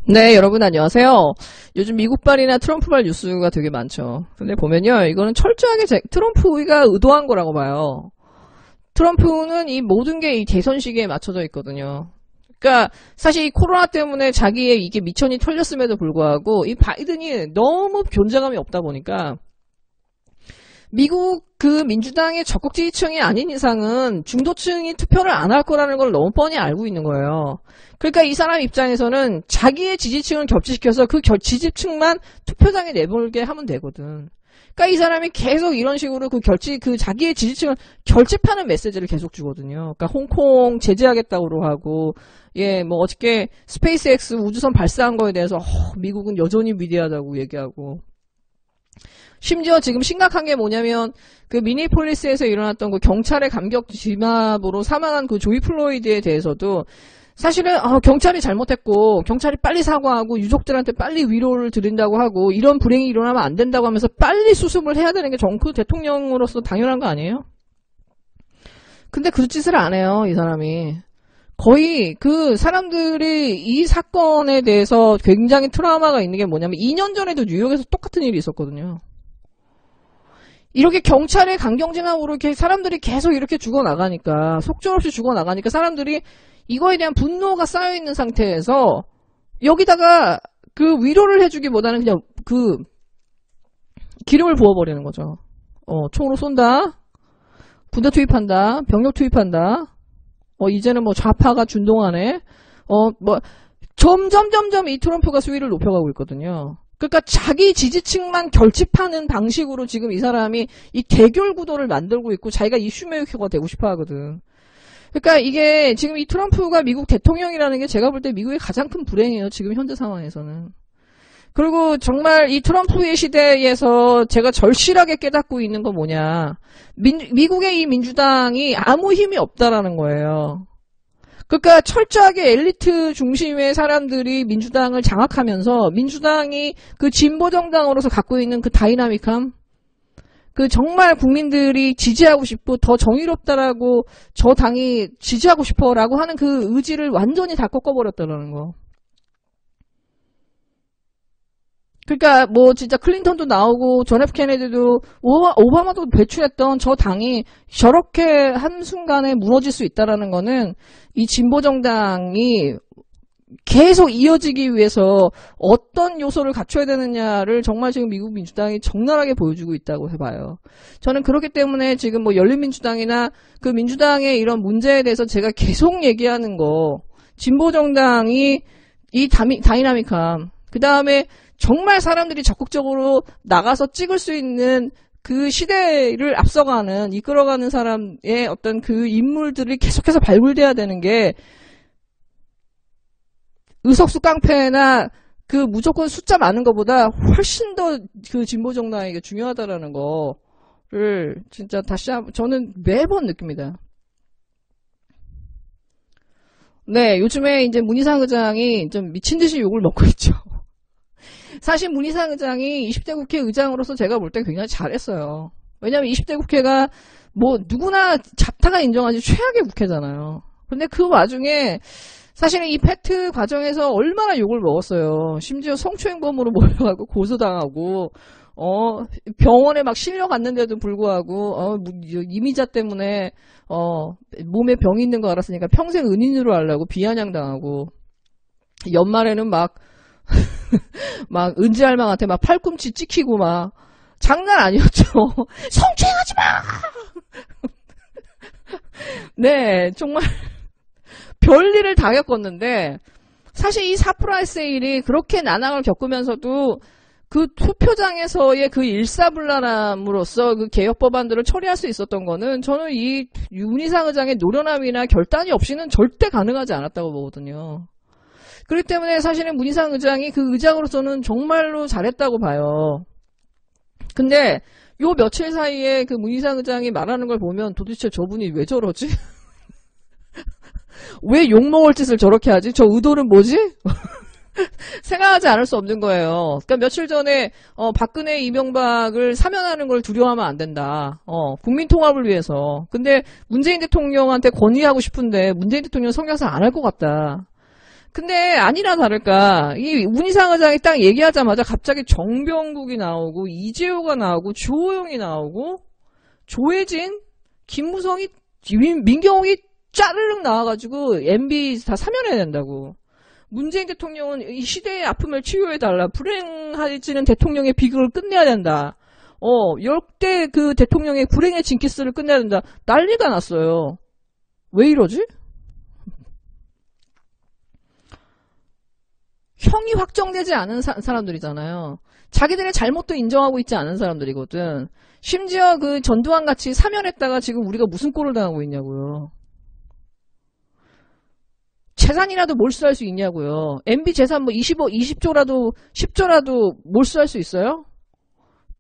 네, 여러분 안녕하세요. 요즘 미국발이나 트럼프발 뉴스가 되게 많죠. 근데 보면요, 이거는 철저하게 트럼프가 의도한 거라고 봐요. 트럼프는 이 모든 게 이 대선 시기에 맞춰져 있거든요. 그러니까 사실 이 코로나 때문에 자기의 이게 미천이 털렸음에도 불구하고 이 바이든이 너무 존재감이 없다 보니까 미국 그 민주당의 적극 지지층이 아닌 이상은 중도층이 투표를 안 할 거라는 걸 너무 뻔히 알고 있는 거예요. 그러니까 이 사람 입장에서는 자기의 지지층을 겹치시켜서 그 지지층만 투표장에 내몰게 하면 되거든. 그러니까 이 사람이 계속 이런 식으로 그 자기의 지지층을 결집하는 메시지를 계속 주거든요. 그러니까 홍콩 제재하겠다고 하고, 뭐 어저께 스페이스X 우주선 발사한 거에 대해서 미국은 여전히 위대하다고 얘기하고. 심지어 지금 심각한 게 뭐냐면 그 미니폴리스에서 일어났던 그 경찰의 감격 진압으로 사망한 그 조이 플로이드에 대해서도 사실은 경찰이 잘못했고 경찰이 빨리 사과하고 유족들한테 빨리 위로를 드린다고 하고 이런 불행이 일어나면 안 된다고 하면서 빨리 수습을 해야 되는 게 정크 대통령으로서 당연한 거 아니에요? 근데 그 짓을 안 해요, 이 사람이. 거의 그 사람들이 이 사건에 대해서 굉장히 트라우마가 있는 게 뭐냐면 2년 전에도 뉴욕에서 똑같은 일이 있었거든요. 이렇게 경찰의 강경진압으로 이렇게 사람들이 계속 이렇게 죽어나가니까, 속절없이 죽어나가니까 사람들이 이거에 대한 분노가 쌓여있는 상태에서 여기다가 그 위로를 해주기보다는 그냥 그 기름을 부어버리는 거죠. 총으로 쏜다. 군대 투입한다. 병력 투입한다. 이제는 뭐 좌파가 준동하네. 점점 이 트럼프가 수위를 높여가고 있거든요. 그러니까 자기 지지층만 결집하는 방식으로 지금 이 사람이 이 대결 구도를 만들고 있고 자기가 이슈메이커가 되고 싶어 하거든. 그러니까 이게 지금 이 트럼프가 미국 대통령이라는 게 제가 볼 때 미국의 가장 큰 불행이에요. 지금 현재 상황에서는. 그리고 정말 이 트럼프의 시대에서 제가 절실하게 깨닫고 있는 건 뭐냐. 미국의 이 민주당이 아무 힘이 없다라는 거예요. 그러니까 철저하게 엘리트 중심의 사람들이 민주당을 장악하면서 민주당이 그 진보 정당으로서 갖고 있는 그 다이나믹함, 그 정말 국민들이 지지하고 싶고 더 정의롭다라고 저 당이 지지하고 싶어라고 하는 그 의지를 완전히 다 꺾어버렸다라는 거. 그러니까 뭐 진짜 클린턴도 나오고 존 F 케네디도 오바마도 배출했던 저 당이 저렇게 한순간에 무너질 수 있다라는 거는 이 진보 정당이 계속 이어지기 위해서 어떤 요소를 갖춰야 되느냐를 정말 지금 미국 민주당이 적나라하게 보여주고 있다고 해봐요. 저는 그렇기 때문에 지금 뭐 열린민주당이나 그 민주당의 이런 문제에 대해서 제가 계속 얘기하는 거, 진보 정당이 이 다이나믹함, 그 다음에 정말 사람들이 적극적으로 나가서 찍을 수 있는 그 시대를 앞서가는, 이끌어가는 사람의 어떤 그 인물들이 계속해서 발굴돼야 되는 게 의석수 깡패나 그 무조건 숫자 많은 것보다 훨씬 더 그 진보 정당에게 중요하다라는 거를 진짜 다시 한번 저는 매번 느낍니다. 네, 요즘에 이제 문희상 의장이 좀 미친 듯이 욕을 먹고 있죠. 사실 문희상 의장이 20대 국회 의장으로서 제가 볼 때 굉장히 잘했어요. 왜냐면 20대 국회가 뭐 누구나 잡타가 인정하지 최악의 국회잖아요. 근데 그 와중에 사실은 이 팩트 과정에서 얼마나 욕을 먹었어요. 심지어 성추행범으로 몰려가고 고소당하고 병원에 막 실려갔는데도 불구하고 이미자 때문에 몸에 병이 있는 거 알았으니까 평생 은인으로 하려고 비아냥당하고 연말에는 막 은지할망한테 막 팔꿈치 찍히고 막 장난 아니었죠. 성추행하지 마. 네, 정말 별일을 다 겪었는데 사실 이 사프라이 세일이 그렇게 난항을 겪으면서도 그 투표장에서의 그 일사불란함으로써 그 개혁 법안들을 처리할 수 있었던 거는 저는 이 문희상 의장의 노련함이나 결단이 없이는 절대 가능하지 않았다고 보거든요. 그렇기 때문에 사실은 문희상 의장이 그 의장으로서는 정말로 잘했다고 봐요. 근데 요 며칠 사이에 그 문희상 의장이 말하는 걸 보면 도대체 저분이 왜 저러지? 왜 욕먹을 짓을 저렇게 하지? 저 의도는 뭐지? 생각하지 않을 수 없는 거예요. 그러니까 며칠 전에 박근혜 이명박을 사면하는 걸 두려워하면 안 된다. 국민 통합을 위해서. 근데 문재인 대통령한테 건의하고 싶은데 문재인 대통령 성향상 안 할 것 같다. 근데 아니나 다를까 이 문희상 의장이 딱 얘기하자마자 갑자기 정병국이 나오고 이재호가 나오고 주호영이 나오고 조혜진, 김무성이 민경욱이 짜르륵 나와가지고 MB 다 사면해야 된다고. 문재인 대통령은 이 시대의 아픔을 치유해달라. 불행해지는 대통령의 비극을 끝내야 된다. 역대 그 대통령의 불행의 징크스를 끝내야 된다. 난리가 났어요. 왜 이러지? 형이 확정되지 않은 사람들이잖아요. 자기들의 잘못도 인정하고 있지 않은 사람들이거든. 심지어 그 전두환 같이 사면했다가 지금 우리가 무슨 꼴을 당하고 있냐고요. 재산이라도 몰수할 수 있냐고요. MB 재산 뭐 20조라도 10조라도 몰수할 수 있어요?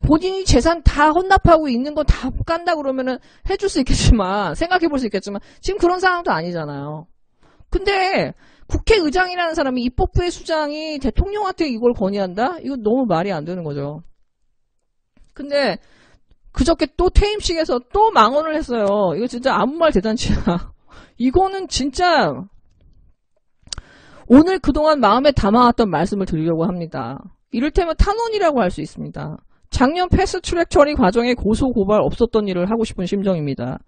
본인이 재산 다 헌납하고 있는 거 다 깐다 그러면은 해줄 수 있겠지만, 생각해 볼 수 있겠지만, 지금 그런 상황도 아니잖아요. 근데 국회의장이라는 사람이 입법부의 수장이 대통령한테 이걸 건의한다? 이거 너무 말이 안 되는 거죠. 근데 그저께 또 퇴임식에서 또 망언을 했어요. 이거 진짜 아무 말 대잔치야. 이거는 진짜 오늘 그동안 마음에 담아왔던 말씀을 드리려고 합니다. 이를테면 탄원이라고 할 수 있습니다. 작년 패스트트랙 처리 과정에 고소 고발 없었던 일을 하고 싶은 심정입니다.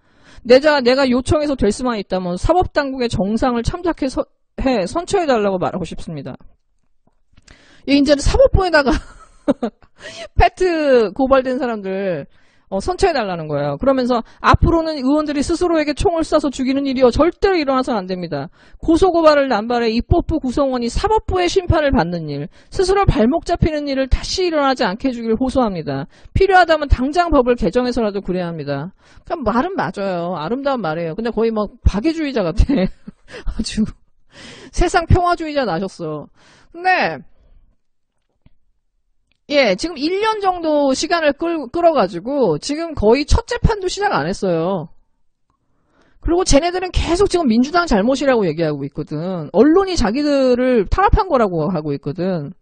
내가 요청해서 될 수만 있다면 사법당국의 정상을 참작해서 선처해달라고 말하고 싶습니다. 이제는 사법부에다가 패트 고발된 사람들 선처해달라는 거예요. 그러면서 앞으로는 의원들이 스스로에게 총을 쏴서 죽이는 일이 절대로 일어나서는 안 됩니다. 고소고발을 남발해 입법부 구성원이 사법부의 심판을 받는 일, 스스로 발목 잡히는 일을 다시 일어나지 않게 해주기를 호소합니다. 필요하다면 당장 법을 개정해서라도 그래야 합니다. 그러니까 말은 맞아요. 아름다운 말이에요. 근데 거의 막 박애주의자 같아. 아주 세상 평화주의자 나셨어. 근데 지금 1년 정도 시간을 끌어가지고 지금 거의 첫 재판도 시작 안 했어요. 그리고 쟤네들은 계속 지금 민주당 잘못이라고 얘기하고 있거든. 언론이 자기들을 탄압한 거라고 하고 있거든.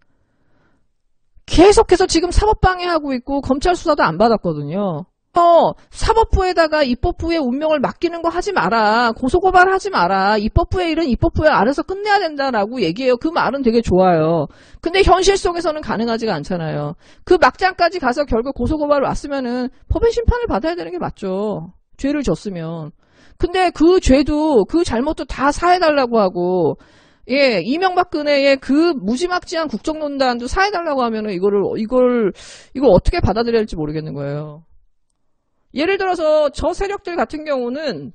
계속해서 지금 사법방해하고 있고 검찰 수사도 안 받았거든요. 사법부에다가 입법부의 운명을 맡기는 거 하지 마라. 고소고발 하지 마라. 입법부의 일은 입법부에 알아서 끝내야 된다라고 얘기해요. 그 말은 되게 좋아요. 근데 현실 속에서는 가능하지가 않잖아요. 그 막장까지 가서 결국 고소고발을 왔으면은 법의 심판을 받아야 되는 게 맞죠. 죄를 졌으면. 근데 그 죄도 그 잘못도 다 사해달라고 하고 이명박근혜의 그 무지막지한 국정농단도 사해달라고 하면은 이걸 어떻게 받아들여야 할지 모르겠는 거예요. 예를 들어서 저 세력들 같은 경우는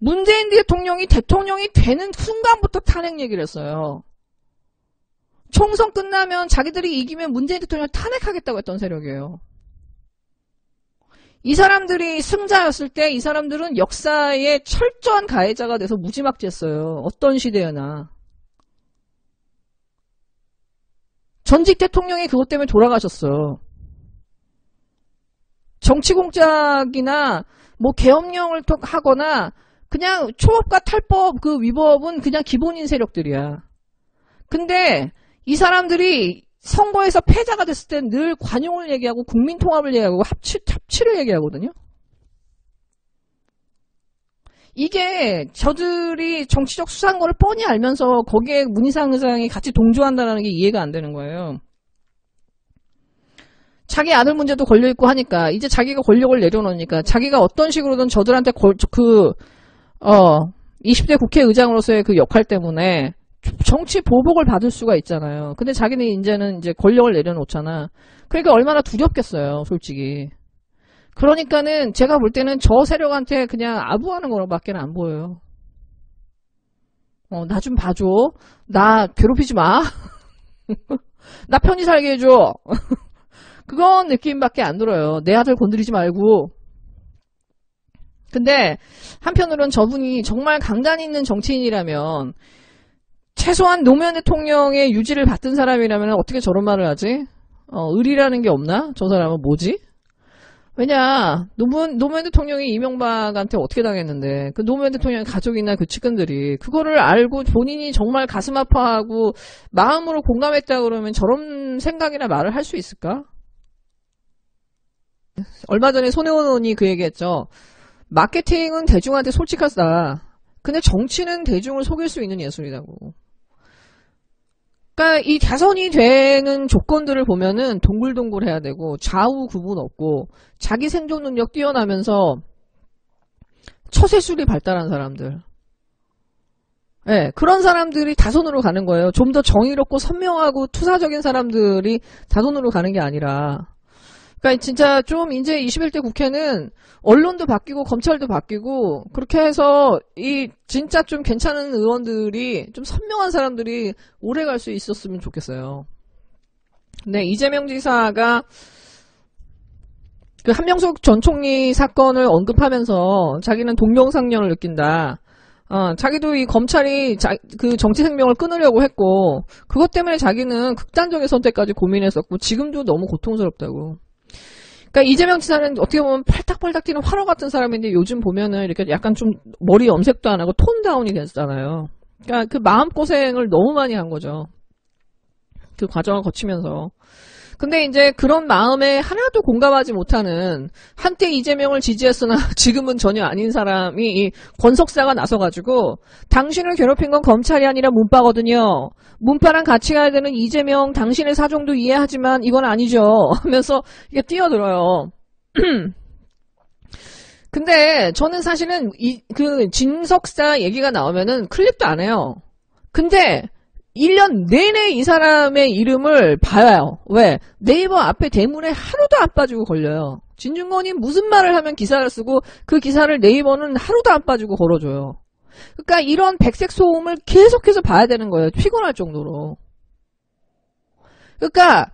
문재인 대통령이 되는 순간부터 탄핵 얘기를 했어요. 총선 끝나면 자기들이 이기면 문재인 대통령을 탄핵하겠다고 했던 세력이에요. 이 사람들이 승자였을 때 이 사람들은 역사의 철저한 가해자가 돼서 무지막지했어요. 어떤 시대나. 전직 대통령이 그것 때문에 돌아가셨어. 정치공작이나 뭐 계엄령을 하거나 그냥 초법과 탈법 그 위법은 그냥 기본인 세력들이야. 근데 이 사람들이 선거에서 패자가 됐을 때 늘 관용을 얘기하고 국민통합을 얘기하고 합치를 얘기하거든요. 이게 저들이 정치적 수사한 거를 뻔히 알면서 거기에 문희상 의장이 같이 동조한다는 게 이해가 안 되는 거예요. 자기 아들 문제도 걸려있고 하니까 이제 자기가 권력을 내려놓으니까 자기가 어떤 식으로든 저들한테 20대 국회의장으로서의 그 역할 때문에 정치 보복을 받을 수가 있잖아요. 근데 자기는 이제는 권력을 내려놓잖아. 그러니까 얼마나 두렵겠어요, 솔직히. 그러니까는 제가 볼 때는 저 세력한테 그냥 아부하는 거밖에 안 보여요. 나 좀 봐줘. 나 괴롭히지 마. 나 편히 살게 해줘. 그건 느낌밖에 안 들어요. 내 아들 건드리지 말고. 근데 한편으로는 저분이 정말 강단 있는 정치인이라면 최소한 노무현 대통령의 유지를 받던 사람이라면 어떻게 저런 말을 하지? 의리라는 게 없나? 저 사람은 뭐지? 왜냐 노무현 대통령이 이명박한테 어떻게 당했는데 그 노무현 대통령의 가족이나 그 측근들이 그거를 알고 본인이 정말 가슴 아파하고 마음으로 공감했다 그러면 저런 생각이나 말을 할 수 있을까? 얼마 전에 손혜원 의원이 그 얘기했죠. 마케팅은 대중한테 솔직하다. 근데 정치는 대중을 속일 수 있는 예술이라고. 그러니까 이 다선이 되는 조건들을 보면은 동글동글해야 되고 좌우 구분 없고 자기 생존 능력 뛰어나면서 처세술이 발달한 사람들. 네, 그런 사람들이 다선으로 가는 거예요. 좀 더 정의롭고 선명하고 투사적인 사람들이 다선으로 가는 게 아니라. 그러니까 진짜 좀 이제 21대 국회는 언론도 바뀌고 검찰도 바뀌고 그렇게 해서 이 진짜 좀 괜찮은 의원들이 좀 선명한 사람들이 오래 갈 수 있었으면 좋겠어요. 근데 이재명 지사가 그 한명숙 전 총리 사건을 언급하면서 자기는 동병상련을 느낀다. 자기도 이 검찰이 그 정치 생명을 끊으려고 했고 그것 때문에 자기는 극단적인 선택까지 고민했었고 지금도 너무 고통스럽다고. 그러니까 이재명 지사는 어떻게 보면 팔딱팔딱 뛰는 화로 같은 사람인데 요즘 보면은 이렇게 약간 좀 머리 염색도 안 하고 톤 다운이 됐잖아요. 그러니까 그 마음고생을 너무 많이 한 거죠. 그 과정을 거치면서. 근데 이제 그런 마음에 하나도 공감하지 못하는 한때 이재명을 지지했으나 지금은 전혀 아닌 사람이 이 권석사가 나서가지고 당신을 괴롭힌 건 검찰이 아니라 문파거든요. 문파랑 같이 가야 되는 이재명 당신의 사정도 이해하지만 이건 아니죠. 하면서 이게 뛰어들어요. 근데 저는 사실은 그 진석사 얘기가 나오면은 클릭도 안 해요. 근데 1년 내내 이 사람의 이름을 봐요. 왜? 네이버 앞에 대문에 하루도 안 빠지고 걸려요. 진중권이 무슨 말을 하면 기사를 쓰고 그 기사를 네이버는 하루도 안 빠지고 걸어줘요. 그러니까 이런 백색 소음을 계속해서 봐야 되는 거예요. 피곤할 정도로. 그러니까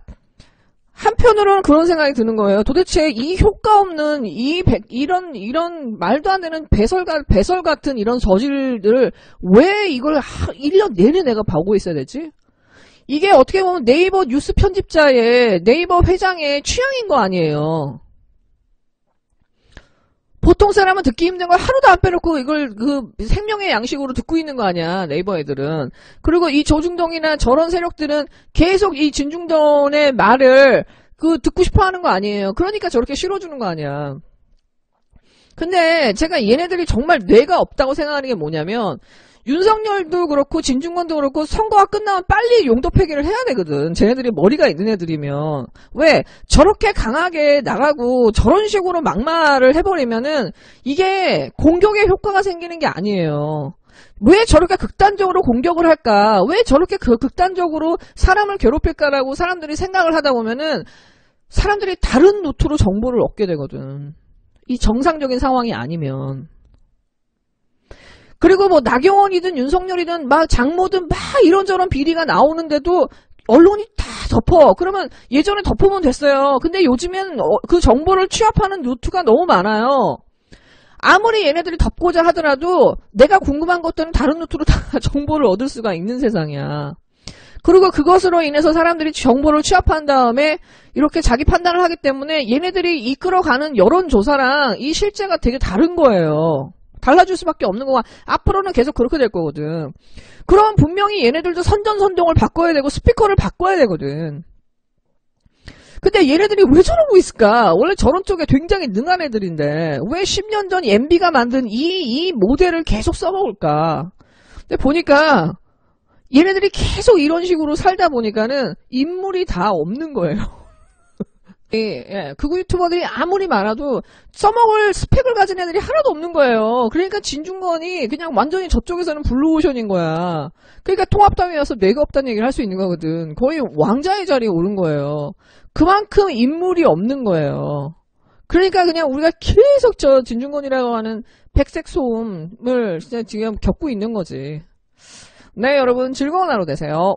한편으로는 그런 생각이 드는 거예요. 도대체 이 효과 없는 이런 말도 안 되는 배설 같은 이런 저질들을 왜 이걸 1년 내내 내가 보고 있어야 되지? 이게 어떻게 보면 네이버 뉴스 편집자의 네이버 회장의 취향인 거 아니에요. 보통 사람은 듣기 힘든 걸 하루도 안 빼놓고 이걸 그 생명의 양식으로 듣고 있는 거 아니야, 네이버 애들은. 그리고 이 조중동이나 저런 세력들은 계속 이 진중권의 말을 듣고 싶어 하는 거 아니에요. 그러니까 저렇게 실어주는 거 아니야. 근데 제가 얘네들이 정말 뇌가 없다고 생각하는 게 뭐냐면, 윤석열도 그렇고 진중권도 그렇고 선거가 끝나면 빨리 용도 폐기를 해야 되거든. 쟤네들이 머리가 있는 애들이면. 왜? 저렇게 강하게 나가고 저런 식으로 막말을 해버리면은 이게 공격의 효과가 생기는 게 아니에요. 왜 저렇게 극단적으로 공격을 할까? 왜 저렇게 극단적으로 사람을 괴롭힐까라고 사람들이 생각을 하다 보면은 사람들이 다른 루트로 정보를 얻게 되거든. 이 정상적인 상황이 아니면. 그리고 뭐 나경원이든 윤석열이든 막 장모든 막 이런저런 비리가 나오는데도 언론이 다 덮어. 그러면 예전에 덮으면 됐어요. 근데 요즘엔 그 정보를 취합하는 루트가 너무 많아요. 아무리 얘네들이 덮고자 하더라도 내가 궁금한 것들은 다른 루트로 다 정보를 얻을 수가 있는 세상이야. 그리고 그것으로 인해서 사람들이 정보를 취합한 다음에 이렇게 자기 판단을 하기 때문에 얘네들이 이끌어가는 여론조사랑 이 실제가 되게 다른 거예요. 달라질 수밖에 없는 거가 앞으로는 계속 그렇게 될 거거든. 그럼 분명히 얘네들도 선전선동을 바꿔야 되고 스피커를 바꿔야 되거든. 근데 얘네들이 왜 저러고 있을까? 원래 저런 쪽에 굉장히 능한 애들인데 왜 10년 전 MB가 만든 이 모델을 계속 써먹을까? 근데 보니까 얘네들이 계속 이런 식으로 살다 보니까는 인물이 다 없는 거예요. 예, 극우 유튜버들이 아무리 많아도 써먹을 스펙을 가진 애들이 하나도 없는 거예요. 그러니까 진중권이 그냥 완전히 저쪽에서는 블루오션인 거야. 그러니까 통합당에 와서 뇌가 없다는 얘기를 할 수 있는 거거든. 거의 왕자의 자리에 오른 거예요. 그만큼 인물이 없는 거예요. 그러니까 그냥 우리가 계속 저 진중권이라고 하는 백색 소음을 진짜 지금 겪고 있는 거지. 네, 여러분 즐거운 하루 되세요.